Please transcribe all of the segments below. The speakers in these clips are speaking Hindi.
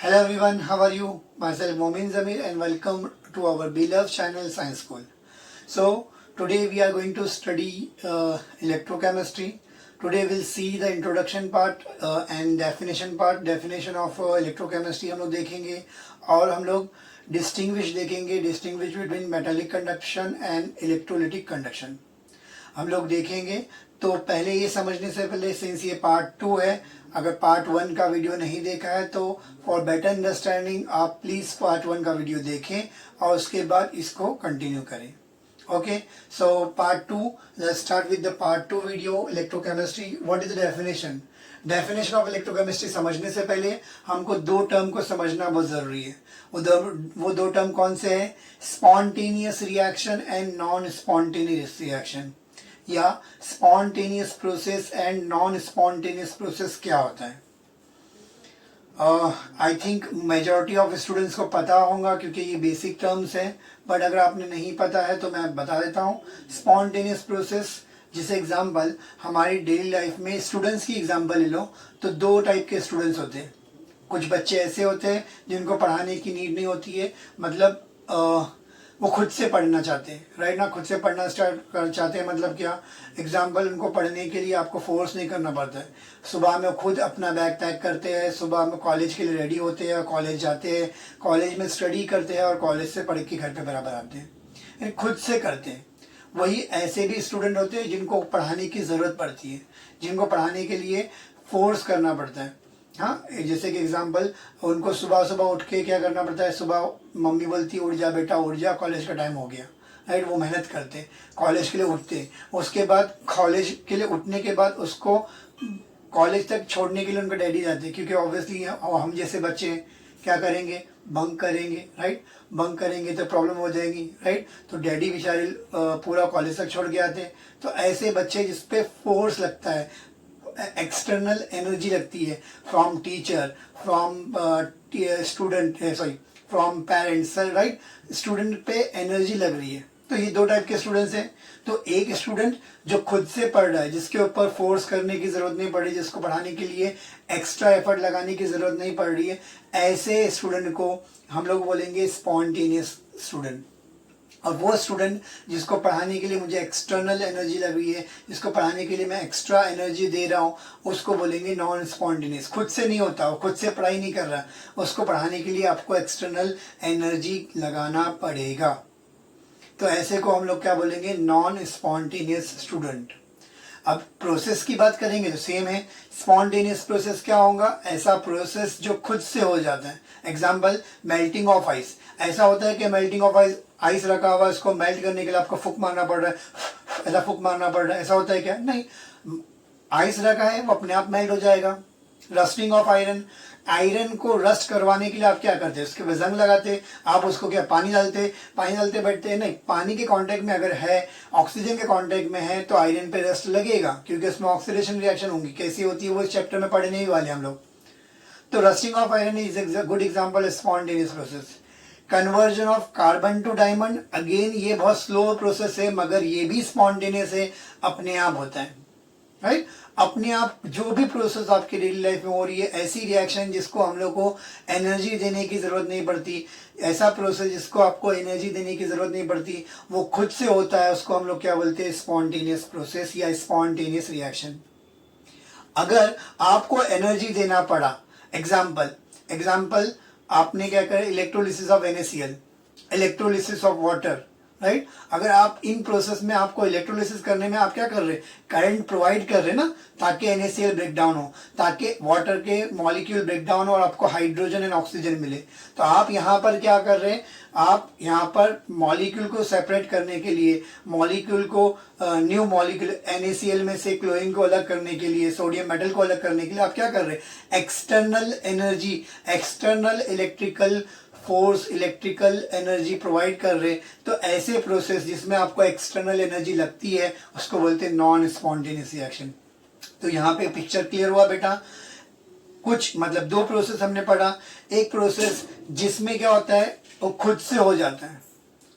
Hello everyone, how are you? Myself Momin Zamir and welcome to our beloved channel Science School. So today we are going to study electrochemistry. Today we'll see the introduction part and definition part. Definition of electrochemistry हम लोग देखेंगे और हम लोग distinguish देखेंगे, distinguish between metallic conduction and electrolytic conduction हम लोग देखेंगे. तो पहले ये समझने से पहले सिंस ये पार्ट 2 है, अगर पार्ट 1 का वीडियो नहीं देखा है तो फॉर बेटर अंडरस्टैंडिंग आप प्लीज़ पार्ट 1 का वीडियो देखें और उसके बाद इसको कंटिन्यू करें. Okay, so part 2, let's start with the part 2 video. Electrochemistry, what is the definition. Definition of electrochemistry समझने से पहले हमको दो टर्म को समझना बहुत ज़रूरी है. वो दो टर्म कौन से हैं? Spontaneous reaction and non spontaneous reaction, या spontaneous process and non spontaneous process क्या होता है. I think majority of students को पता होगा क्योंकि ये बेसिक टर्म्स हैं, बट अगर आपने नहीं पता है तो मैं बता देता हूँ. स्पॉन्टेनियस प्रोसेस, जैसे एग्जांपल हमारी डेली लाइफ में स्टूडेंट्स की एग्जांपल ले लो तो दो टाइप के स्टूडेंट्स होते हैं. कुछ बच्चे ऐसे होते हैं जिनको पढ़ाने की नीड नहीं होती है, मतलब वो खुद से पढ़ना चाहते हैं, राइट ना. खुद से पढ़ना स्टार्ट कर चाहते हैं मतलब क्या, एग्जाम्पल उनको पढ़ने के लिए आपको फोर्स नहीं करना पड़ता है. सुबह में खुद अपना बैग पैक करते हैं, सुबह में कॉलेज के लिए रेडी होते हैं, कॉलेज जाते हैं, कॉलेज में स्टडी करते हैं और कॉलेज से पढ़ के घर पे बराबर आते हैं, यानी खुद से करते हैं. वही ऐसे भी स्टूडेंट होते हैं जिनको पढ़ाने की ज़रूरत पड़ती है, जिनको पढ़ाने के लिए फोर्स करना पड़ता है. हाँ, जैसे कि एग्जांपल उनको सुबह सुबह उठ के क्या करना पड़ता है, सुबह मम्मी बोलती है उठ जा बेटा उठ जा, कॉलेज का टाइम हो गया, राइट. वो मेहनत करते, कॉलेज के लिए उठते, उसके बाद कॉलेज के लिए उठने के बाद उसको कॉलेज तक छोड़ने के लिए उनका डैडी जाते, क्योंकि ऑब्वियसली हम जैसे बच्चे क्या करेंगे, बंक करेंगे, राइट. बंक करेंगे तो प्रॉब्लम हो जाएगी, राइट. तो डैडी बेचारे पूरा कॉलेज तक छोड़ के आते. तो ऐसे बच्चे जिसपे फोर्स लगता है, एक्सटर्नल एनर्जी लगती है, from teacher, from student, sorry from parents, right. Student पे एनर्जी लग रही है. तो ये दो टाइप के स्टूडेंट्स हैं. तो एक स्टूडेंट जो खुद से पढ़ रहा है, जिसके ऊपर फोर्स करने की ज़रूरत नहीं पड़ रही, जिसको पढ़ाने के लिए एक्स्ट्रा एफर्ट लगाने की ज़रूरत नहीं पड़ रही है, ऐसे स्टूडेंट को हम लोग बोलेंगे स्पॉन्टेनियस स्टूडेंट. और वो स्टूडेंट जिसको पढ़ाने के लिए मुझे एक्सटर्नल एनर्जी लग रही है, जिसको पढ़ाने के लिए मैं एक्स्ट्रा एनर्जी दे रहा हूँ, उसको बोलेंगे नॉन स्पॉन्टेनियस. खुद से नहीं होता, वो खुद से पढ़ाई नहीं कर रहा, उसको पढ़ाने के लिए आपको एक्सटर्नल एनर्जी लगाना पड़ेगा. तो ऐसे को हम लोग क्या बोलेंगे, नॉन स्पॉन्टेनियस स्टूडेंट. अब प्रोसेस की बात करेंगे तो सेम है. स्पॉन्टेनियस प्रोसेस क्या होगा, ऐसा प्रोसेस जो खुद से हो जाता है. Example melting of ice. ऐसा होता है कि मेल्टिंग ऑफ आइस रखा हुआ, इसको मेल्ट करने के लिए आपको फूक मारना पड़ रहा है, ऐसा फूक मारना पड़ रहा है, ऐसा होता है क्या? नहीं, आइस रखा है वो अपने आप मेल्ट हो जाएगा. Rusting of iron. आयरन को रस्ट करवाने के लिए आप क्या करते हैं, उसके ऊपर जंग लगाते, आप उसको क्या पानी डालते बैठते हैं? नहीं, पानी के कांटेक्ट में अगर है, ऑक्सीजन के कांटेक्ट में है तो आयरन पे रस्ट लगेगा, क्योंकि उसमें ऑक्सीडेशन रिएक्शन होंगी. कैसी होती है वो इस चैप्टर में पढ़ने ही वाले हम लोग. तो rusting of iron is a good example spontaneous process. Conversion of carbon to diamond, again ये बहुत स्लो प्रोसेस है, मगर ये भी स्पॉन्टेनियस है, अपने आप होता है, राइट. अपने आप जो भी प्रोसेस आपकी डेली लाइफ में हो रही है, ऐसी रिएक्शन जिसको हम लोग को एनर्जी देने की ज़रूरत नहीं पड़ती, ऐसा प्रोसेस जिसको आपको एनर्जी देने की ज़रूरत नहीं पड़ती, वो खुद से होता है, उसको हम लोग क्या बोलते हैं, स्पॉन्टेनियस प्रोसेस या स्पॉन्टेनियस रिएक्शन. अगर आपको एनर्जी देना पड़ा, एग्जाम्पल आपने क्या करें, electrolysis of NaCl, electrolysis of water, right. अगर आप इन प्रोसेस में आपको इलेक्ट्रोलिसिस करने में आप क्या कर रहे हैं, करंट प्रोवाइड कर रहे हैं ना, ताकि NaCl ब्रेक डाउन हो, ताकि वाटर के मॉलिक्यूल ब्रेक डाउन हो और आपको हाइड्रोजन एंड ऑक्सीजन मिले. तो आप यहाँ पर क्या कर रहे हैं, आप यहाँ पर मॉलिक्यूल को सेपरेट करने के लिए, मॉलिक्यूल को न्यू मॉलिक्यूल NaCl में से क्लोरीन को अलग करने के लिए, सोडियम मेटल को अलग करने के लिए आप क्या कर रहे हैं, external energy, external electrical force, electrical energy provide कर रहे. तो ऐसे प्रोसेस जिसमें आपको एक्सटर्नल एनर्जी लगती है उसको बोलते हैं नॉन स्पॉन्टेनियस रिएक्शन. तो यहाँ पे पिक्चर क्लियर हुआ बेटा. कुछ मतलब दो प्रोसेस हमने पढ़ा. एक प्रोसेस जिसमें क्या होता है वो खुद से हो जाता है,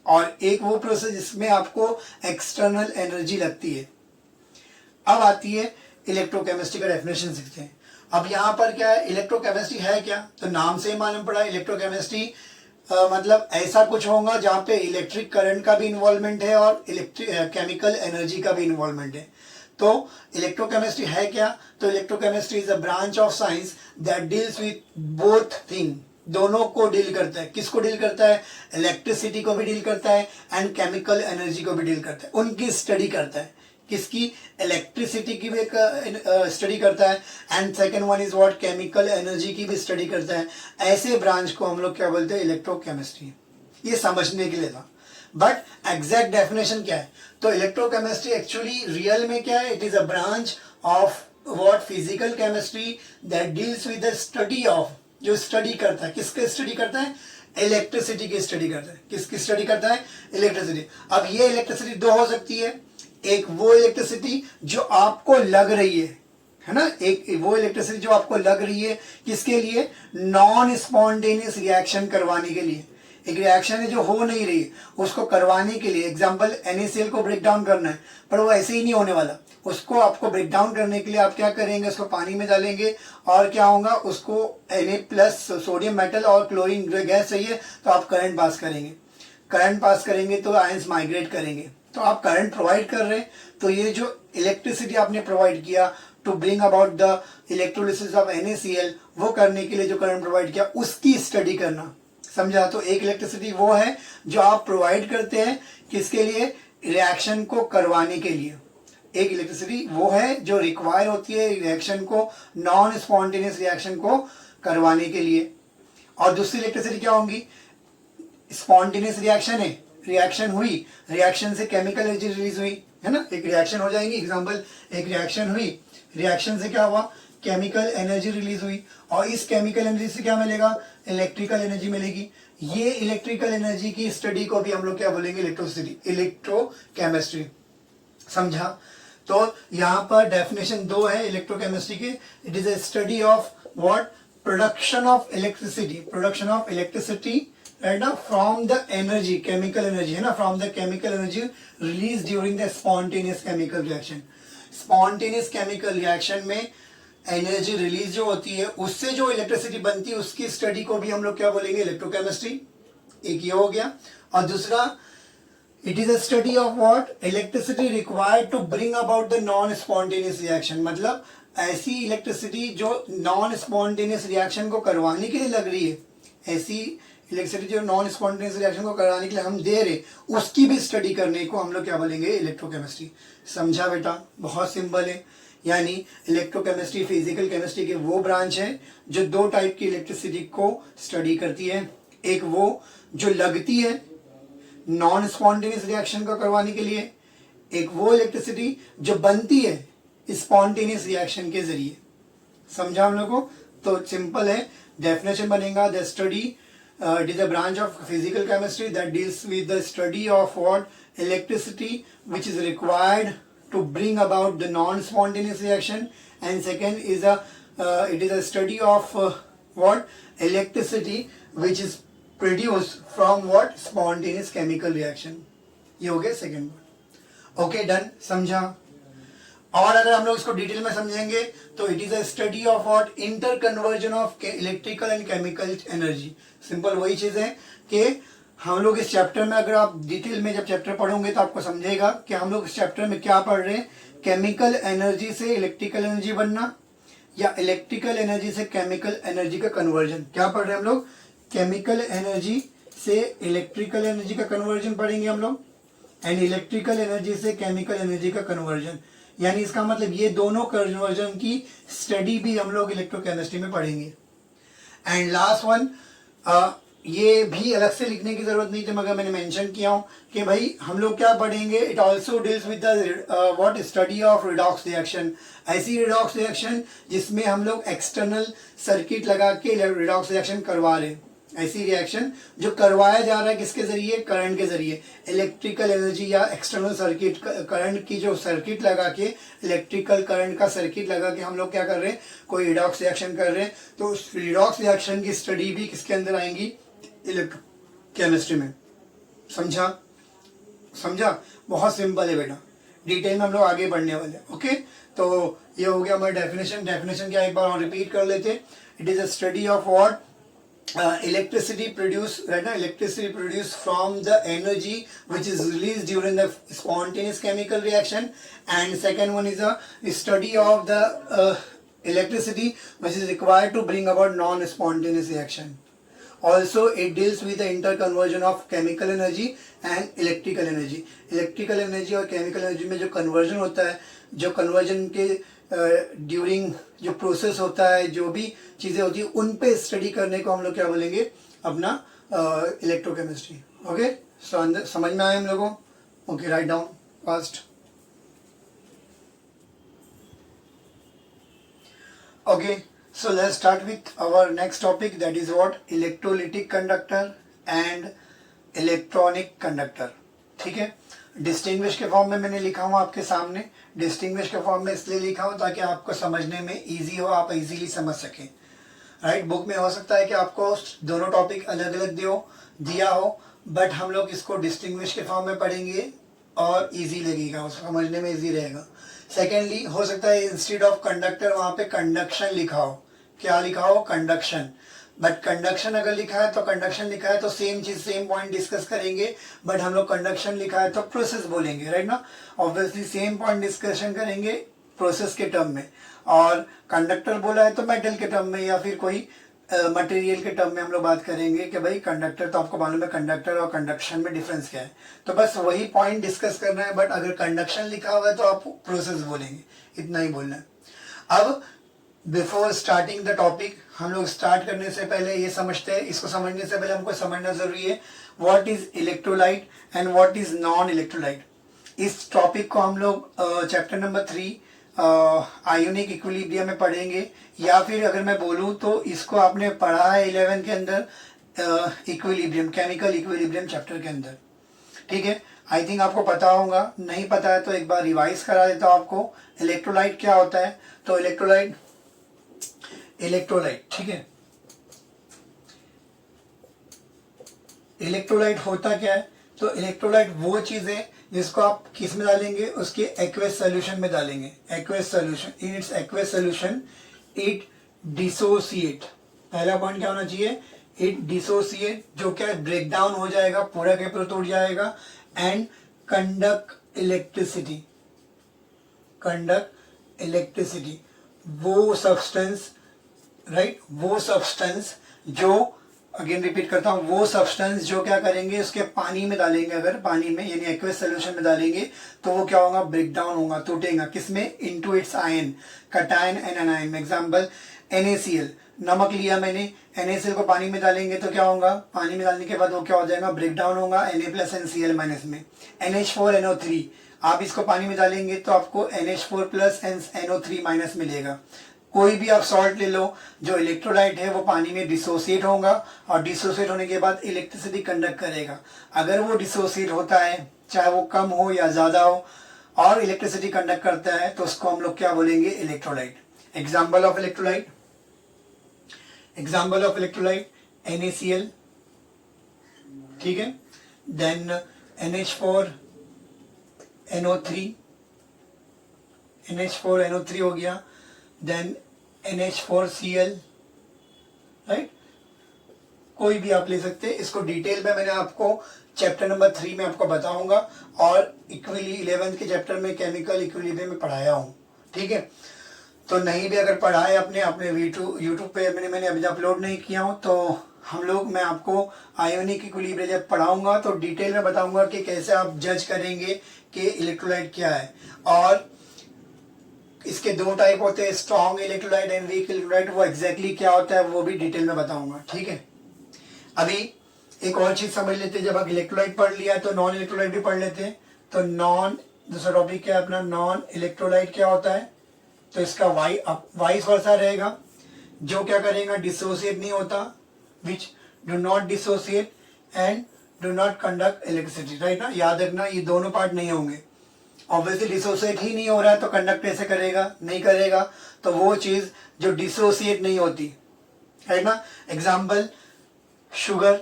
और एक वो प्रोसेस जिसमें आपको एक्सटर्नल एनर्जी लगती है. अब आती है इलेक्ट्रोकेमिस्ट्री का डेफिनेशन सीखते हैं. अब यहाँ पर क्या है, इलेक्ट्रोकेमिस्ट्री है क्या, तो नाम से ही मालूम पड़ा इलेक्ट्रोकेमिस्ट्री मतलब ऐसा कुछ होगा जहाँ पे इलेक्ट्रिक करंट का भी इन्वॉल्वमेंट है और इलेक्ट्रिक केमिकल एनर्जी का भी इन्वॉल्वमेंट है। तो इलेक्ट्रोकेमिस्ट्री है क्या, तो electrochemistry is a branch of science that deals with both thing, दोनों को डील करता है। किसको डील करता है, इलेक्ट्रिसिटी को भी डील करता है एंड केमिकल एनर्जी को भी डील करता है, उनकी स्टडी करता है। किसकी, इलेक्ट्रिसिटी की भी एक स्टडी करता है and second one is what, chemical energy की भी स्टडी करता है। ऐसे ब्रांच को हम लोग क्या बोलते हैं, इलेक्ट्रोकेमिस्ट्री। ये समझने के लिए था, बट एग्जैक्ट डेफिनेशन क्या है, तो इलेक्ट्रोकेमिस्ट्री एक्चुअली रियल में क्या है, it is a branch of what, physical chemistry that deals with the study of, जो स्टडी करता है, किसके स्टडी करता है, इलेक्ट्रिसिटी की स्टडी करता है। किसकी स्टडी करता है, इलेक्ट्रिसिटी। अब ये इलेक्ट्रिसिटी दो हो सकती है, एक वो इलेक्ट्रिसिटी जो आपको लग रही है ना, एक वो इलेक्ट्रिसिटी जो आपको लग रही है, किसके लिए, नॉन स्पॉन्टेनियस रिएक्शन करवाने के लिए। एक रिएक्शन है जो हो नहीं रही, उसको करवाने के लिए, एग्जांपल NaCl को ब्रेक डाउन करना है, पर वो ऐसे ही नहीं होने वाला। उसको आपको ब्रेक डाउन करने के लिए आप क्या करेंगे, उसको पानी में डालेंगे और क्या होगा, उसको Na+ सोडियम मेटल और क्लोरीन गैस चाहिए, तो आप करंट पास करेंगे। करंट पास करेंगे तो आयंस माइग्रेट करेंगे, तो आप करंट प्रोवाइड कर रहे हैं। तो ये जो इलेक्ट्रिसिटी आपने प्रोवाइड किया to bring about the electrolysis of NaCl, वो करने के लिए जो करंट प्रोवाइड किया उसकी स्टडी करना, समझा। तो एक इलेक्ट्रिसिटी वो है जो आप प्रोवाइड करते हैं, किसके लिए, रिएक्शन को करवाने के लिए। एक इलेक्ट्रिसिटी वो है जो रिक्वायर होती है रिएक्शन को, नॉन स्पॉन्टेनियस रिएक्शन को करवाने के लिए। और दूसरी इलेक्ट्रिसिटी क्या होगी, स्पॉन्टेनियस रिएक्शन है, रिएक्शन हुई, रिएक्शन से केमिकल एनर्जी रिलीज हुई, है ना, एक रिएक्शन हो जाएगी। एग्जांपल, एक रिएक्शन हुई, रिएक्शन से क्या हुआ, केमिकल एनर्जी रिलीज हुई, और इस केमिकल एनर्जी से क्या मिलेगा, इलेक्ट्रिकल एनर्जी मिलेगी। ये इलेक्ट्रिकल एनर्जी की स्टडी को भी हम लोग क्या बोलेंगे, इलेक्ट्रोसिटी, इलेक्ट्रोकेमिस्ट्री, समझा। तो यहाँ पर डेफिनेशन दो है इलेक्ट्रोकेमिस्ट्री के, it is a study of what, production of electricity, production of electricity, right ना, from the energy, chemical energy है ना, from the chemical energy release during the spontaneous chemical reaction. Spontaneous chemical reaction में एनर्जी रिलीज जो होती है, उससे जो इलेक्ट्रिसिटी बनती है, उसकी स्टडी को भी हम लोग क्या बोलेंगे, इलेक्ट्रोकेमिस्ट्री। एक ये हो गया। और दूसरा, it is a study of what, electricity required to bring about the non spontaneous reaction, मतलब ऐसी इलेक्ट्रिसिटी जो नॉन स्पॉन्टेनियस रिएक्शन को करवाने के लिए लग रही है, ऐसी इलेक्ट्रिसिटी जो नॉन स्पॉन्टेनियस रिएक्शन को कराने के लिए हम दे रहे, उसकी भी स्टडी करने को हम लोग क्या बोलेंगे, इलेक्ट्रोकेमिस्ट्री। समझा बेटा, बहुत सिंपल है। यानी इलेक्ट्रोकेमिस्ट्री फिजिकल केमिस्ट्री के वो ब्रांच है जो दो टाइप की इलेक्ट्रिसिटी को स्टडी करती है। एक वो जो लगती है नॉन स्पॉन्टेनियस रिएक्शन को करवाने के लिए, एक वो इलेक्ट्रिसिटी जो बनती है स्पॉन्टेनियस रिएक्शन के जरिए। समझा हम लोग को, तो सिंपल है, डेफिनेशन बनेगा, the study it is a branch of physical chemistry that deals with the study of what, electricity which is required to bring about the non-spontaneous reaction, and second is it is a study of what, electricity which is produced from what, spontaneous chemical reaction। ये हो गया सेकेंड वर्ड। ओके डन, समझा। और अगर हम लोग इसको डिटेल में समझेंगे तो it is a study of what, inter conversion of electrical and chemical energy. Simple वही चीज है कि हम लोग इस चैप्टर में, अगर आप डिटेल में जब चैप्टर पढ़ोगे तो आपको समझेगा कि हम लोग इस चैप्टर में क्या पढ़ रहे हैं, केमिकल एनर्जी से इलेक्ट्रिकल एनर्जी बनना या इलेक्ट्रिकल एनर्जी से केमिकल एनर्जी का कन्वर्जन। क्या पढ़ रहे हैं हम लोग, केमिकल एनर्जी से इलेक्ट्रिकल एनर्जी का कन्वर्जन पढ़ेंगे हम लोग, एंड इलेक्ट्रिकल एनर्जी से केमिकल एनर्जी का कन्वर्जन। यानी इसका मतलब ये दोनों कन्वर्जन की स्टडी भी हम लोग इलेक्ट्रोकेमिस्ट्री में पढ़ेंगे। एंड लास्ट वन, ये भी अलग से लिखने की जरूरत नहीं थी, मगर मैंने मेंशन किया हूं कि भाई हम लोग क्या पढ़ेंगे, it also deals with the what, study of redox reaction. ऐसी रिडॉक्स रिएक्शन जिसमें हम लोग एक्सटर्नल सर्किट लगा के रिडॉक्स रिएक्शन करवा रहे हैं, ऐसी रिएक्शन जो करवाया जा रहा है किसके जरिए, करंट के जरिए, इलेक्ट्रिकल एनर्जी या एक्सटर्नल सर्किट, करंट की जो सर्किट लगा के, इलेक्ट्रिकल करंट का सर्किट लगा के हम लोग क्या कर रहे हैं, कोई रिडॉक्स रिएक्शन कर रहे हैं। तो उस रिडॉक्स रिएक्शन की स्टडी भी किसके अंदर आएंगी, इलेक्ट्रोकेमिस्ट्री में। समझा, समझा, बहुत सिंपल है बेटा, डिटेल में हम लोग आगे बढ़ने वाले हैं। ओके, तो ये हो गया हमारा डेफिनेशन। डेफिनेशन क्या एक बार और रिपीट कर लेते। It is a study of what electricity produced, right now electricity produced from the energy which is released during the spontaneous chemical reaction, and second one is a study of the electricity which is required to bring about non spontaneous reaction. Also it deals with the interconversion of chemical energy and electrical energy. electrical energy और chemical energy में जो conversion होता है, जो conversion के ड्यूरिंग जो प्रोसेस होता है, जो भी चीज़ें होती है, उन पे स्टडी करने को हम लोग क्या बोलेंगे, अपना इलेक्ट्रोकेमिस्ट्री। ओके, सो समझ में आया हम लोगों? Okay, write down fast. Okay, so let's start with our next topic, that is what, electrolytic conductor and electronic conductor. ठीक है, डिस्टिंग्विश के फॉर्म में मैंने लिखा हूँ आपके सामने। डिस्टिंग्विश के फॉर्म में इसलिए लिखा हूँ ताकि आपको समझने में इजी हो, आप इजीली समझ सकें। राइट, बुक में हो सकता है कि आपको दोनों टॉपिक अलग अलग दिया हो, बट हम लोग इसको डिस्टिंग्विश के फॉर्म में पढ़ेंगे और इजी लगेगा, उसको समझने में इजी रहेगा। सेकेंडली, हो सकता है इंस्टेड ऑफ कंडक्टर वहाँ पे कंडक्शन लिखा हो। क्या लिखा हो? कंडक्शन। बट कंडक्शन अगर लिखा है तो कंडक्शन लिखा है तो सेम चीज सेम पॉइंट डिस्कस करेंगे, बट हम लोग कंडक्शन लिखा है तो प्रोसेस बोलेंगे, राइट ना। ऑब्वियसली सेम पॉइंट डिस्कशन करेंगे प्रोसेस के टर्म में, और कंडक्टर बोला है तो मेटल के टर्म में या फिर कोई मटेरियल के टर्म में हम लोग बात करेंगे कि भाई कंडक्टर, तो आपको मालूम है कंडक्टर और कंडक्शन में डिफरेंस क्या है, तो बस वही पॉइंट डिस्कस करना है। बट अगर कंडक्शन लिखा हुआ है तो आप प्रोसेस बोलेंगे, इतना ही बोलना है। अब बिफोर स्टार्टिंग द टॉपिक, हम लोग स्टार्ट करने से पहले ये समझते हैं, इसको समझने से पहले हमको समझना जरूरी है what is electrolyte and what is non electrolyte. इस टॉपिक को हम लोग चैप्टर नंबर 3 आयोनिक इक्विलिब्रियम में पढ़ेंगे, या फिर अगर मैं बोलूँ तो इसको आपने पढ़ा है 11 के अंदर इक्विलिब्रियम, केमिकल इक्विलिब्रियम चैप्टर के अंदर। ठीक है, आई थिंक आपको पता होगा, नहीं पता है तो एक बार रिवाइज करा देता हूँ आपको। इलेक्ट्रोलाइट क्या होता है? तो इलेक्ट्रोलाइट, ठीक है, इलेक्ट्रोलाइट होता क्या है? तो इलेक्ट्रोलाइट वो चीज है जिसको आप किस में डालेंगे, उसके एक्वेस सॉल्यूशन में डालेंगे। Aqueous solution, in its aqueous solution it dissociate. पहला पॉइंट क्या होना चाहिए? इट डिसोसिएट, जो क्या ब्रेक डाउन हो जाएगा, पूरा के पूरा टूट जाएगा, and conduct electricity. Conduct electricity, वो सब्सटेंस, राइट, वो सब्सटेंस जो, अगेन रिपीट करता हूं, वो सब्सटेंस जो क्या करेंगे, उसके पानी में डालेंगे, अगर पानी में यानी एक्वेस सोल्यूशन में डालेंगे तो वो क्या होगा, ब्रेक डाउन होगा, टूटेगा। किसमें? Into its ion, cation and anion में। एग्जांपल NaCl, नमक लिया मैंने, NaCl को पानी में डालेंगे तो क्या होगा, पानी में डालने के बाद वो क्या हो जाएगा, ब्रेक डाउन होगा Na+NCl- में। NH4NO3, आप इसको पानी में डालेंगे तो आपको NH4+ NO3- मिलेगा। कोई भी आप सॉल्ट ले लो, जो इलेक्ट्रोलाइट है वो पानी में डिसोसिएट होगा, और डिसोसिएट होने के बाद इलेक्ट्रिसिटी कंडक्ट करेगा। अगर वो डिसोसिएट होता है, चाहे वो कम हो या ज्यादा हो, और इलेक्ट्रिसिटी कंडक्ट करता है, तो उसको हम लोग क्या बोलेंगे, electrolyte. Example of electrolyte, NaCl, ठीक है, देन NH4NO3 हो गया, देन NH4Cl, राइट, कोई भी आप ले सकते हैं। इसको डिटेल में मैंने आपको चैप्टर नंबर 3 में आपको बताऊंगा, और 11th के चैप्टर में केमिकल इक्विलिब्रियम में पढ़ाया हूँ। ठीक है, तो नहीं भी अगर पढ़ा है अपने यूट्यूब पे मैंने अभी अपलोड नहीं किया हूँ, तो मैं आपको आयोनिक इक्विलिब्रियम जब पढ़ाऊंगा तो डिटेल में बताऊंगा कि कैसे आप जज करेंगे कि इलेक्ट्रोलाइट क्या है, और इसके 2 टाइप होते हैं, strong electrolyte and weak electrolyte. वो एग्जैक्टली क्या होता है वो भी डिटेल में बताऊंगा। ठीक है, अभी एक और चीज समझ लेते हैं। जब आप इलेक्ट्रोलाइट पढ़ लिया तो नॉन इलेक्ट्रोलाइट भी पढ़ लेते हैं। तो दूसरा टॉपिक क्या है अपना, नॉन इलेक्ट्रोलाइट क्या होता है? तो इसका वाइस वर्सा रहेगा, जो क्या करेगा, डिसोसिएट नहीं होता, which do not dissociate and do not conduct electricity, right ना। याद रखना, ये दोनों पार्ट नहीं होंगे। ऑब्वियसली डिसोसिएट ही नहीं हो रहा है तो कंडक्ट कैसे करेगा, नहीं करेगा। तो वो चीज जो डिसोसिएट नहीं होती, है ना। Example, sugar,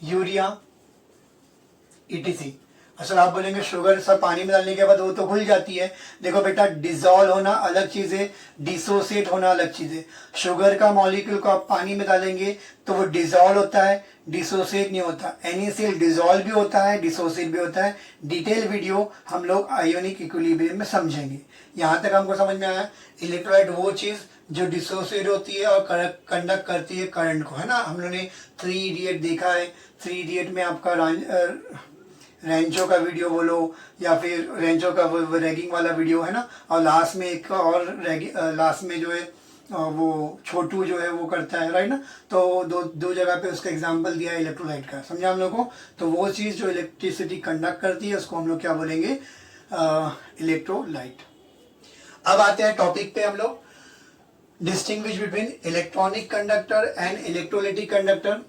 urea, ETC, sir आप बोलेंगे शुगर सर पानी में डालने के बाद वो तो घुल जाती है। देखो बेटा, डिसॉल्व होना अलग चीज है, डिसोसिएट होना अलग चीज है। शुगर का मॉलिक्यूल को आप पानी में डालेंगे तो वो डिसॉल्व होता है, डिसोसिएट नहीं होता। NaCl डिसॉल्व भी होता है, डिसोसिएट भी होता है। डिटेल वीडियो हम लोग आयोनिक इक्विलिब्रियम में समझेंगे। यहाँ तक हमको समझ में आया। इलेक्ट्रोलाइट वो चीज जो डिसोसिएट होती है और कंडक्ट करती है करंट को, है ना। हम लोगों ने 3 इडियट देखा है। 3 इडियट में आपका रेंचो का वीडियो बोलो या फिर रेंचो का वो रैगिंग वाला वीडियो, है ना। और लास्ट में एक और लास्ट में जो है वो छोटू जो है वो करता है, राइट ना। तो दो जगह पे उसका एग्जांपल दिया है इलेक्ट्रोलाइट का, समझा हम लोग को। तो वो चीज जो इलेक्ट्रिसिटी कंडक्ट करती है उसको हम लोग क्या बोलेंगे, इलेक्ट्रोलाइट। अब आते हैं टॉपिक पे हम लोग, distinguish between electronic conductor and electrolytic conductor.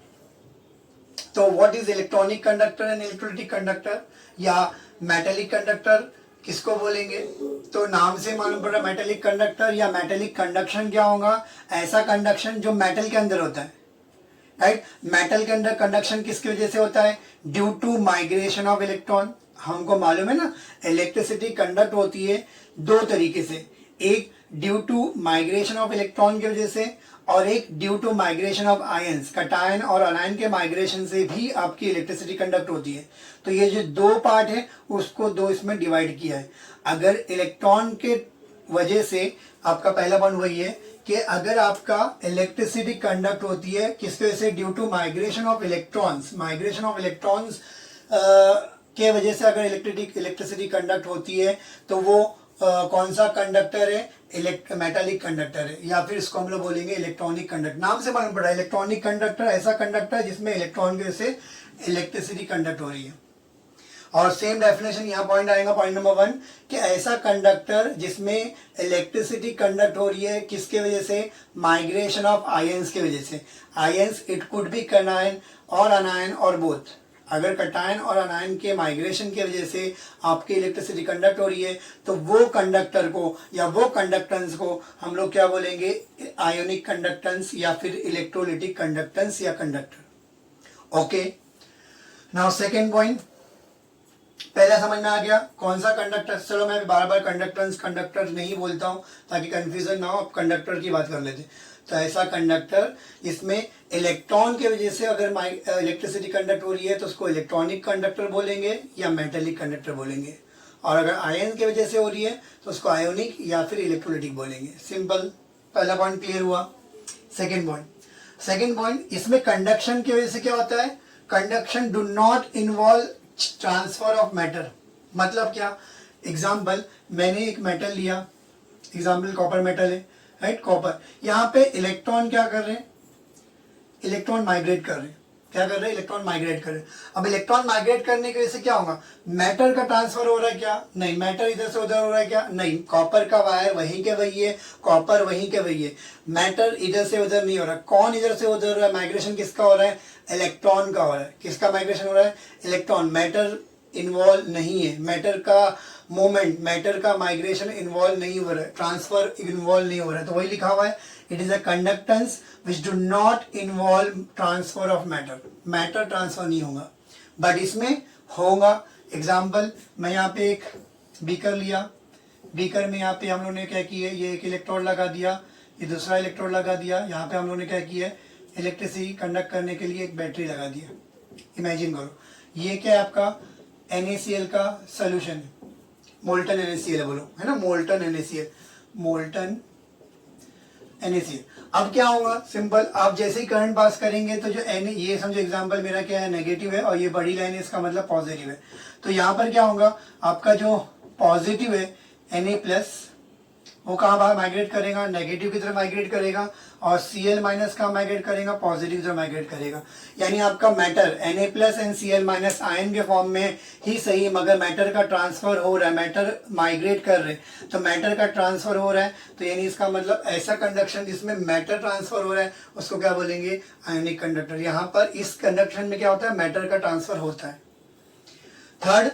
तो what is electronic conductor and electrolytic conductor या मेटेलिक कंडक्टर किसको बोलेंगे? तो नाम से मालूम पड़ रहा है मेटेलिक कंडक्टर या मेटेलिक कंडक्शन क्या होगा, ऐसा कंडक्शन जो मेटल के अंदर होता है, राइट। मेटल के अंदर कंडक्शन किसकी वजह से होता है? Due to migration of electron. हमको मालूम है ना, इलेक्ट्रिसिटी कंडक्ट होती है दो तरीके से, एक due to migration of electron की वजह से और एक due to migration of ions, cation और अनायन के माइग्रेशन से भी आपकी इलेक्ट्रिसिटी कंडक्ट होती है। तो ये जो दो पार्ट है उसको दो इसमें डिवाइड किया है। अगर इलेक्ट्रॉन के वजह से आपका पहला पॉइंट वही है कि अगर आपका इलेक्ट्रिसिटी कंडक्ट होती है किसकी वजह से? Due to migration of electrons. Migration of electrons के वजह से अगर इलेक्ट्रिसिटी कंडक्ट होती है तो वो कौन सा कंडक्टर है? मेटालिक कंडक्टर है, या फिर इसको हम लोग बोलेंगे इलेक्ट्रॉनिक कंडक्टर। नाम से मालूम पड़ा, इलेक्ट्रॉनिक कंडक्टर ऐसा कंडक्टर जिसमें इलेक्ट्रॉन की वजह से इलेक्ट्रिसिटी कंडक्ट हो रही है। और सेम डेफिनेशन यहाँ पॉइंट आएगा, पॉइंट नंबर 1, कि ऐसा कंडक्टर जिसमें इलेक्ट्रिसिटी कंडक्ट हो रही है किसके वजह से? माइग्रेशन ऑफ आयंस की वजह से। Ions it could be cation और अनायन और बोथ। अगर कटायन और अनायन के माइग्रेशन की वजह से आपकी इलेक्ट्रिसिटी कंडक्ट हो रही है तो वो कंडक्टर को या वो कंडक्टेंस को हम लोग क्या बोलेंगे? आयोनिक कंडक्टेंस या फिर इलेक्ट्रोलाइटिक कंडक्टेंस या conductor. Okay, now second point पहला समझ में आ गया कौन सा कंडक्टर। चलो मैं बार बार कंडक्टर नहीं बोलता हूं ताकि कंफ्यूजन ना हो, अब कंडक्टर की बात कर लेते। तो ऐसा कंडक्टर इसमें इलेक्ट्रॉन की वजह से अगर इलेक्ट्रिसिटी कंडक्ट हो रही है तो उसको इलेक्ट्रॉनिक कंडक्टर बोलेंगे या मेटेलिक कंडक्टर बोलेंगे, और अगर आयन की वजह से हो रही है तो उसको आयोनिक या फिर इलेक्ट्रोलाइटिक बोलेंगे। सिंपल, पहला पॉइंट क्लियर हुआ। सेकेंड पॉइंट इसमें कंडक्शन की वजह से क्या होता है? Conduction do not involve transfer of matter. मतलब क्या? एग्जाम्पल, मैंने एक मेटल लिया, एग्जाम्पल कॉपर मेटल है, राइट। कॉपर, यहाँ पे इलेक्ट्रॉन क्या कर रहे हैं? इलेक्ट्रॉन माइग्रेट कर रहे हैं। क्या कर रहे हैं? इलेक्ट्रॉन माइग्रेट कर रहे हैं। अब इलेक्ट्रॉन माइग्रेट करने की वजह से क्या होगा? मैटर का ट्रांसफर हो रहा है क्या? नहीं। मैटर इधर से उधर हो रहा है क्या? नहीं। कॉपर का वायर वहीं के वही है, कॉपर वहीं के वही है, मैटर इधर से उधर नहीं हो रहा। कौन इधर से उधर हो रहा है? माइग्रेशन किसका हो रहा है? इलेक्ट्रॉन का हो रहा है। किसका माइग्रेशन हो रहा है? इलेक्ट्रॉन। मैटर इन्वॉल्व नहीं है, मैटर का मूवमेंट, मैटर का माइग्रेशन इन्वॉल्व नहीं हो रहा है, ट्रांसफर इन्वॉल्व नहीं हो रहा है। तो वही लिखा हुआ है, it is a conductance which do not involve transfer of matter. Matter transfer नहीं होगा, बट इसमें होगा। एग्जाम्पल, मैं यहाँ पे एक बीकर लिया, बीकर में यहाँ पे हम लोगों ने क्या किया, ये एक इलेक्ट्रोड लगा दिया, ये दूसरा इलेक्ट्रोड लगा दिया। यहाँ पे हम लोगों ने क्या किया, इलेक्ट्रिसिटी कंडक्ट करने के लिए एक बैटरी लगा दिया। इमेजिन करो, ये क्या है आपका NaCl का सोल्यूशन है, मोल्टन NaCl बोलो, है ना, मोल्टन NaCl। अब क्या होगा? सिंपल, आप जैसे ही करंट पास करेंगे तो जो ये समझो एग्जांपल मेरा क्या है, नेगेटिव है, और ये बड़ी लाइन है, इसका मतलब पॉजिटिव है। तो यहाँ पर क्या होगा? आपका जो पॉजिटिव है Na+, वो कहाँ बाहर माइग्रेट करेगा? नेगेटिव की तरफ माइग्रेट करेगा, और Cl- कहाँ माइग्रेट करेगा? पॉजिटिव की तरफ माइग्रेट करेगा। यानी आपका matter Na+ and Cl- ion के फॉर्म में ही सही, मगर मैटर का ट्रांसफर हो रहा है, मैटर माइग्रेट कर रहे हैं, तो मैटर का ट्रांसफर हो रहा है, तो यानी इसका मतलब ऐसा कंडक्शन जिसमें मैटर ट्रांसफर हो रहा है उसको क्या बोलेंगे? Ionic conductor. यहाँ पर इस कंडक्शन में क्या होता है? मैटर का ट्रांसफर होता है। थर्ड,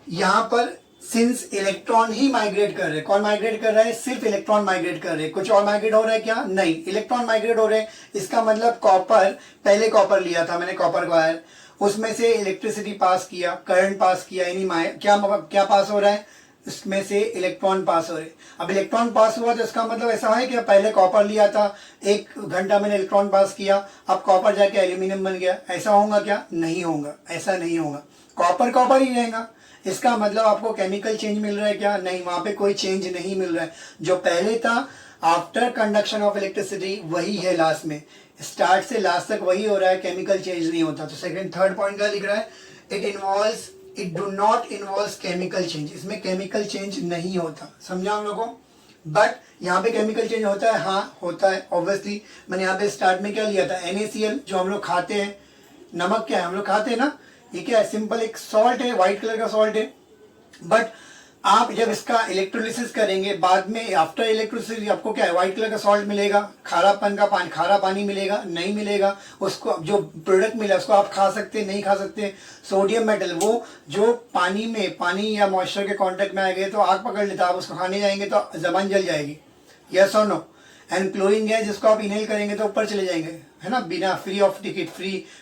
यहाँ पर सिंस इलेक्ट्रॉन ही माइग्रेट कर रहे हैं, कौन माइग्रेट कर रहा है? सिर्फ इलेक्ट्रॉन माइग्रेट कर रहे हैं, कुछ और माइग्रेट हो रहा है क्या? नहीं, इलेक्ट्रॉन माइग्रेट हो रहे हैं। इसका मतलब कॉपर, पहले कॉपर लिया था मैंने, कॉपर का वायर, उसमें से इलेक्ट्रिसिटी पास किया, करंट पास किया, यानी क्या पास हो रहा है? इसमें से इलेक्ट्रॉन पास हो रहे। अब इलेक्ट्रॉन पास हुआ तो इसका मतलब ऐसा है कि पहले कॉपर लिया था, 1 घंटा मैंने इलेक्ट्रॉन पास किया, अब कॉपर जाके एल्यूमिनियम बन गया, ऐसा होगा क्या? नहीं होगा, ऐसा नहीं होगा, कॉपर कॉपर ही रहेगा। इसका मतलब आपको केमिकल चेंज मिल रहा है क्या? नहीं, वहां पे कोई चेंज नहीं मिल रहा है। जो पहले था आफ्टर कंडक्शन ऑफ इलेक्ट्रिसिटी वही है लास्ट में, स्टार्ट से लास्ट तक वही हो रहा है, केमिकल चेंज नहीं होता। तो सेकंड थर्ड पॉइंट क्या लिख रहा है? It do not involve chemical change, इसमें केमिकल चेंज नहीं होता। समझा हम लोगों को? बट यहाँ पे केमिकल चेंज होता है, हाँ होता है ऑब्वियसली। मैंने यहाँ पे स्टार्ट में क्या लिया था? NaCl, जो हम लोग खाते हैं, नमक क्या है हम लोग खाते हैं ना, ये क्या है? सिंपल एक सॉल्ट है, व्हाइट कलर का सॉल्ट है। बट आप जब इसका इलेक्ट्रोलिसिस करेंगे बाद में, आफ्टर इलेक्ट्रोलिसिस आपको क्या है? व्हाइट कलर का सॉल्ट मिलेगा, खारापन का पानी, खारा पानी मिलेगा? नहीं मिलेगा। उसको जो प्रोडक्ट मिला उसको आप खा सकते, नहीं खा सकते। सोडियम मेटल, वो जो पानी में, पानी या मॉइस्चर के कांटेक्ट में आएंगे तो आग पकड़ लेता, आप उसको खाने जाएंगे तो जबान जल जाएगी, यस और नो। एंड क्लोरीन गैस, जिसको आप इनहेल करेंगे तो ऊपर चले जाएंगे, है ना, बिना free of ticket,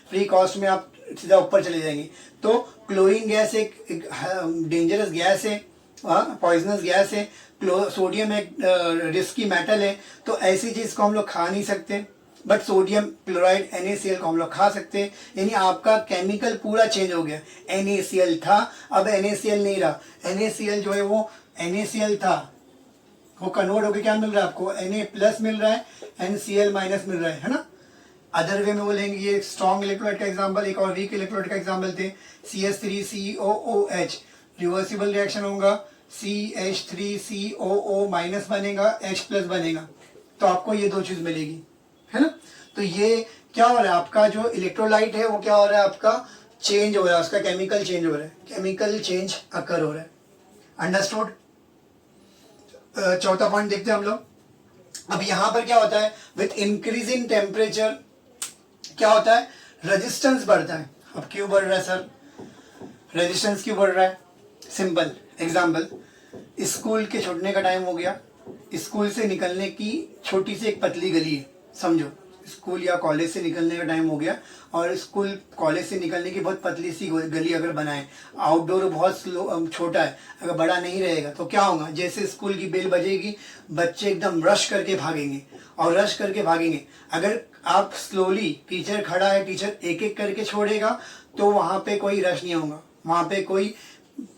free cost में आप सीधा ऊपर चले जाएंगे। तो क्लोरीन गैस एक डेंजरस गैस है, पॉइजनस गैस है। सोडियम एक रिस्की मेटल है, तो ऐसी चीज को हम लोग खा नहीं सकते। बट सोडियम क्लोराइड NaCl को हम लोग खा सकते हैं। यानी आपका केमिकल पूरा चेंज हो गया। NaCl था, अब NaCl नहीं रहा। NaCl जो है वो NaCl था, वो कन्वर्ट होकर क्या मिल रहा है आपको? Na+ मिल रहा है, NCl- मिल रहा है ना। अदर वे में बोलेंगे, ये स्ट्रॉन्ग इलेक्ट्रोलाइट का एग्जांपल, एक और वीक इलेक्ट्रोलाइट का एग्जांपल थे। CH3COOH, रिवर्सिबल रिएक्शन होगा, CH3COO- बनेगा, H+ बनेगा, तो आपको ये दो चीज मिलेगी, है ना। तो ये क्या हो रहा है? आपका जो इलेक्ट्रोलाइट है वो क्या हो रहा है? आपका चेंज हो रहा है, उसका केमिकल चेंज हो रहा है, केमिकल चेंज अकर हो रहा है। अंडरस्टूड? चौथा पॉइंट देखते हैं हम लोग। अब यहां पर क्या होता है? विथ इंक्रीज इन टेम्परेचर क्या होता है? रेजिस्टेंस बढ़ता है। अब क्यों बढ़ रहा है सर? रेजिस्टेंस क्यों बढ़ रहा है? सिंपल एग्जांपल, स्कूल के छूटने का टाइम हो गया, स्कूल से निकलने की छोटी सी एक पतली गली है, समझो, स्कूल या कॉलेज से निकलने का टाइम हो गया, और स्कूल कॉलेज से निकलने की बहुत पतली सी गली अगर बनाए, आउटडोर बहुत छोटा है, अगर बड़ा नहीं रहेगा तो क्या होगा? जैसे स्कूल की बेल बजेगी, बच्चे एकदम रश करके भागेंगे, और रश करके भागेंगे। अगर आप स्लोली, टीचर खड़ा है, टीचर एक एक करके छोड़ेगा, तो वहां पे कोई रश नहीं होगा, वहां पे कोई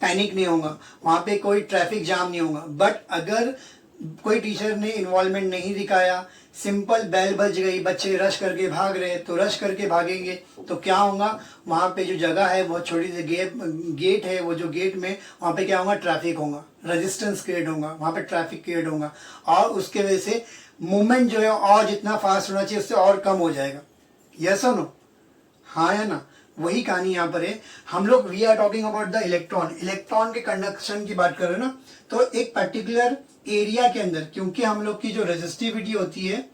पैनिक नहीं होगा, वहां पे कोई ट्रैफिक जाम नहीं होगा। बट अगर कोई टीचर ने इन्वॉल्वमेंट नहीं दिखाया, सिंपल बेल बज गई, बच्चे रश करके भाग रहे, तो रश करके भागेंगे तो क्या होगा? वहां पे जो जगह है बहुत छोटी सी गेट है, वो जो गेट में वहां पे क्या होगा? ट्रैफिक होगा, रेजिस्टेंस क्रिएट होगा, वहां पे ट्रैफिक क्रिएट होगा, और उसके वजह से मूवमेंट जो है और जितना फास्ट होना चाहिए उससे और कम हो जाएगा। यस और नो? हाँ या ना? वही कहानी यहाँ पर है। हम लोग we are talking about the electron, electron के कंडक्शन की बात कर रहे हैं ना। तो एक पर्टिकुलर एरिया के अंदर, क्योंकि हम लोग की जो रेजिस्टिविटी होती है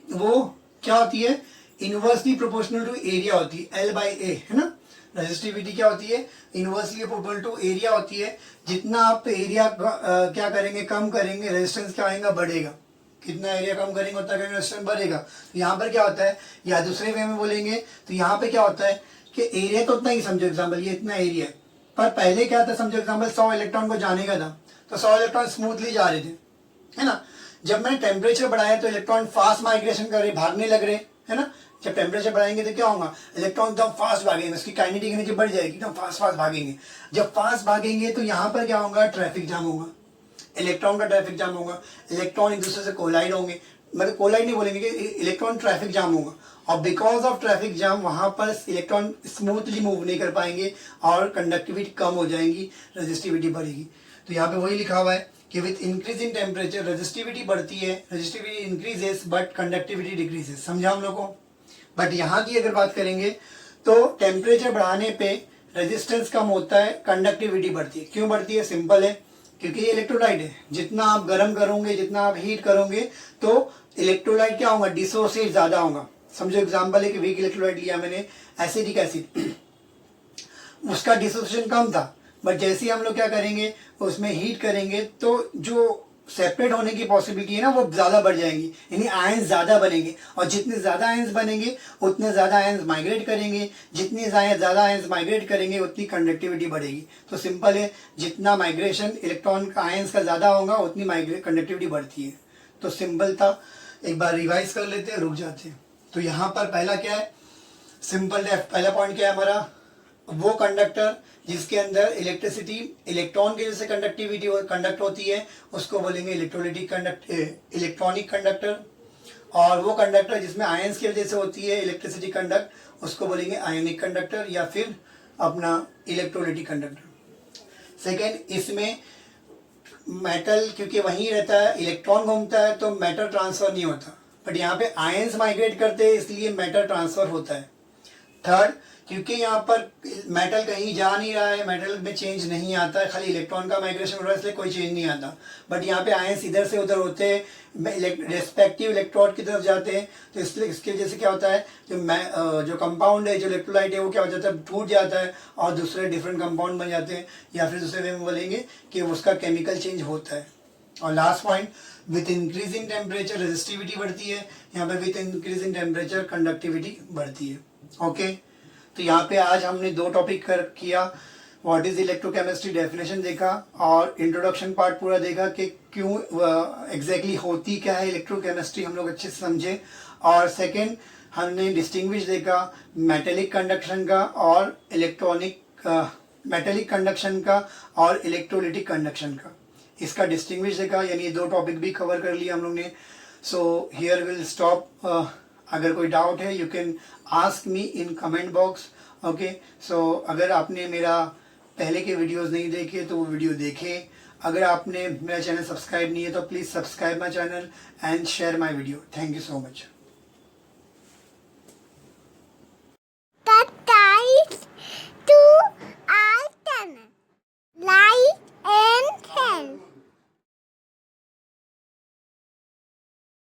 वो क्या होती है? इनवर्सली प्रोपोर्शनल टू एरिया होती है, L/A, है ना। रेजिस्टिविटी क्या होती है? इनवर्सली प्रोपोर्शनल टू एरिया होती है। जितना आप एरिया क्या करेंगे, कम करेंगे, रेजिस्टेंस क्या आएगा? बढ़ेगा। कितना एरिया कम करेंगे उतना रेजिस्टेंस बढ़ेगा। तो यहाँ पर क्या होता है, या दूसरे वे में बोलेंगे तो यहाँ पे क्या होता है कि एरिया तो उतना ही, समझो एग्जाम्पल ये इतना एरिया है, पर पहले क्या था, समझो एग्जाम्पल 100 इलेक्ट्रॉन को जाने का था, तो 100 इलेक्ट्रॉन स्मूथली जा रहे थे, है ना। जब मैंने टेम्परेचर बढ़ाया तो इलेक्ट्रॉन फास्ट माइग्रेशन कर रहे, भागने लग रहे, है ना। जब टेम्परेचर बढ़ाएंगे तो क्या होगा? इलेक्ट्रॉन एकदम फास्ट भागेंगे, उसकी काइनेटिक एनर्जी बढ़ जाएगी, एकदम फास्ट फास्ट भागेंगे। जब फास्ट भागेंगे तो यहाँ पर क्या होगा? ट्रैफिक जाम होगा, इलेक्ट्रॉन का ट्रैफिक जाम होगा, इलेक्ट्रॉन एक दूसरे से कोलाइड होंगे, मतलब कोलाइड नहीं बोलेंगे कि इलेक्ट्रॉन ट्रैफिक जाम होगा, और बिकॉज ऑफ ट्रैफिक जाम वहां पर इलेक्ट्रॉन स्मूथली मूव नहीं कर पाएंगे और कंडक्टिविटी कम हो जाएगी, रेजिस्टिविटी बढ़ेगी। तो यहाँ पे वही लिखा हुआ है कि with increase in temperature resistivity बढ़ती है, resistivity increases but conductivity decreases. समझा हम लोग को? बट यहाँ की अगर बात करेंगे तो टेम्परेचर बढ़ाने पे रेजिस्टेंस कम होता है, कंडक्टिविटी बढ़ती है। क्यों बढ़ती है? सिंपल है, क्योंकि ये इलेक्ट्रोलाइट है, जितना आप गर्म करोगे, जितना आप हीट करोगे, तो इलेक्ट्रोलाइट क्या होगा? डिसोसिएट ज्यादा होगा। समझो एग्जांपल है कि वीक इलेक्ट्रोलाइट लिया मैंने, एसिडिक एसिड, उसका डिसोसिएशन कम था, बट जैसे ही हम लोग क्या करेंगे, उसमें हीट करेंगे तो जो सेपरेट होने की पॉसिबिलिटी है ना वो ज़्यादा बढ़ जाएंगी, यानी आयंस ज़्यादा बनेंगे, और जितने ज़्यादा आयंस बनेंगे उतने ज़्यादा आयंस माइग्रेट करेंगे, जितनी ज़्यादा आयंस माइग्रेट करेंगे उतनी कंडक्टिविटी बढ़ेगी। तो सिंपल है, जितना माइग्रेशन इलेक्ट्रॉन आयंस का ज़्यादा होगा उतनी कंडक्टिविटी बढ़ती है। तो सिंपल था, एक बार रिवाइज कर लेते हैं, रुक जाते हैं। तो यहाँ पर पहला क्या है, सिंपल है, पहला पॉइंट क्या है हमारा, वो कंडक्टर जिसके अंदर इलेक्ट्रिसिटी इलेक्ट्रॉन की जैसे कंडक्टिविटी कंडक्ट होती है उसको बोलेंगे इलेक्ट्रॉनिक कंडक्टर, और वो कंडक्टर जिसमें आयंस की वजह से होती है इलेक्ट्रिसिटी कंडक्ट उसको बोलेंगे आयनिक कंडक्टर या फिर अपना इलेक्ट्रोलाइटिक कंडक्टर। सेकेंड, इसमें मेटल क्योंकि वहीं रहता है, इलेक्ट्रॉन घूमता है तो मैटर ट्रांसफर नहीं होता, बट यहाँ पे आयंस माइग्रेट करते हैं इसलिए मैटर ट्रांसफर होता है। थर्ड, क्योंकि यहाँ पर मेटल कहीं जा नहीं रहा है, मेटल में चेंज नहीं आता है, खाली इलेक्ट्रॉन का माइग्रेशन हो रहा है इसलिए कोई चेंज नहीं आता, बट यहाँ पे आयंस इधर से उधर होते हैं, रेस्पेक्टिव इलेक्ट्रोड की तरफ जाते हैं, तो इसलिए इसकी वजह से क्या होता है, जो कंपाउंड है, जो इलेक्ट्रोलाइट है वो क्या हो जाता है, टूट जाता है और दूसरे डिफरेंट कंपाउंड बन जाते हैं, या फिर दूसरे वे में बोलेंगे कि उसका केमिकल चेंज होता है। और last point, with increasing temperature resistivity बढ़ती है, यहाँ पे विथ इंक्रीजिंग टेम्परेचर कंडक्टिविटी बढ़ती है। ओके, तो यहाँ पे आज हमने दो टॉपिक किया, व्हाट इज इलेक्ट्रोकेमिस्ट्री डेफिनेशन देखा, और इंट्रोडक्शन पार्ट पूरा देखा कि क्यों एग्जैक्टली होती क्या है इलेक्ट्रोकेमिस्ट्री, हम लोग अच्छे से समझे। और सेकंड, हमने डिस्टिंग्विश देखा मेटेलिक कंडक्शन का और मेटेलिक कंडक्शन का और इलेक्ट्रोलिटिक कंडक्शन का, इसका डिस्टिंग्विश देखा, यानी दो टॉपिक भी कवर कर लिया हम लोग ने। So here will stop. अगर कोई डाउट है you can ask me in comment box. Okay, so अगर आपने मेरा पहले के वीडियोस नहीं देखे तो वो वीडियो देखें, अगर आपने मेरा चैनल सब्सक्राइब नहीं है तो please subscribe my channel and share my video. Thank you so much.